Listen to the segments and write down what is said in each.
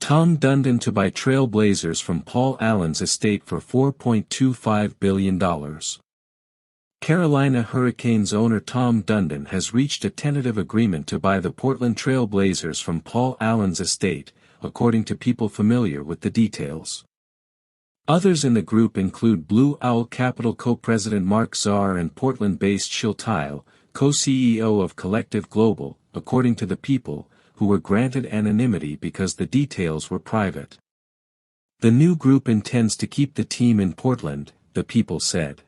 Tom Dundon to buy Trail Blazers from Paul Allen's estate for $4.25 billion. Carolina Hurricanes owner Tom Dundon has reached a tentative agreement to buy the Portland Trail Blazers from Paul Allen's estate, according to people familiar with the details. Others in the group include Blue Owl Capital co-president Mark Czar and Portland-based Shil Tile, co-CEO of Collective Global, according to the people, who were granted anonymity because the details were private. The new group intends to keep the team in Portland, the people said.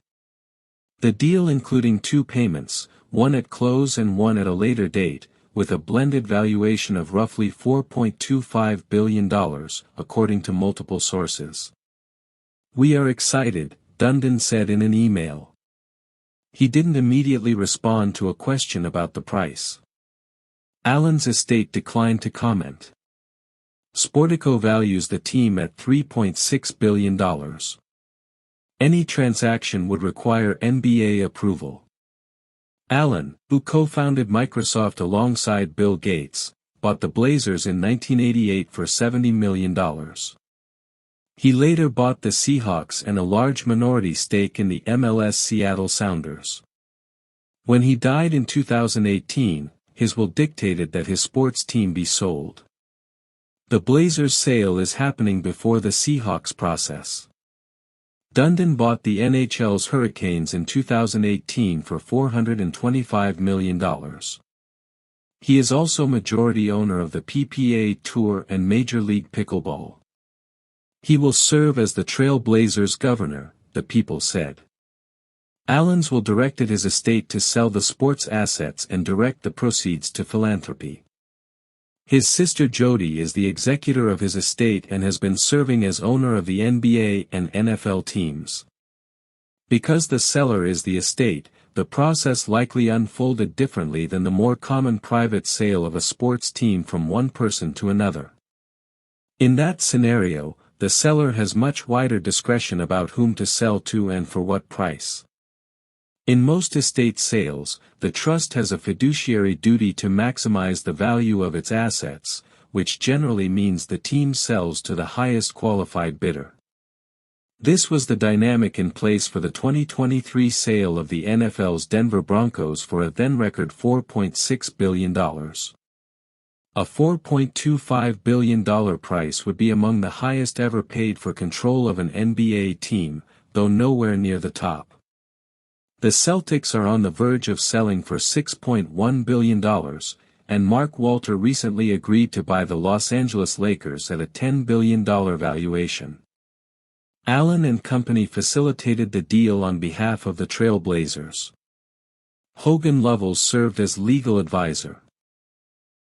The deal including two payments, one at close and one at a later date, with a blended valuation of roughly $4.25 billion, according to multiple sources. "We are excited," Dundon said in an email. He didn't immediately respond to a question about the price. Allen's estate declined to comment. Sportico values the team at $3.6 billion. Any transaction would require NBA approval. Allen, who co-founded Microsoft alongside Bill Gates, bought the Blazers in 1988 for $70 million. He later bought the Seahawks and a large minority stake in the MLS Seattle Sounders. When he died in 2018, his will dictated that his sports team be sold. The Blazers' sale is happening before the Seahawks process. Dundon bought the NHL's Hurricanes in 2018 for $425 million. He is also majority owner of the PPA Tour and Major League Pickleball. He will serve as the Trail Blazers governor, the people said. Allen's will directed his estate to sell the sports assets and direct the proceeds to philanthropy. His sister Jody is the executor of his estate and has been serving as owner of the NBA and NFL teams. Because the seller is the estate, the process likely unfolded differently than the more common private sale of a sports team from one person to another. In that scenario, the seller has much wider discretion about whom to sell to and for what price. In most estate sales, the trust has a fiduciary duty to maximize the value of its assets, which generally means the team sells to the highest qualified bidder. This was the dynamic in place for the 2023 sale of the NFL's Denver Broncos for a then-record $4.6 billion. A $4.25 billion price would be among the highest ever paid for control of an NBA team, though nowhere near the top. The Celtics are on the verge of selling for $6.1 billion, and Mark Walter recently agreed to buy the Los Angeles Lakers at a $10 billion valuation. Allen and Company facilitated the deal on behalf of the Trail Blazers. Hogan Lovells served as legal advisor.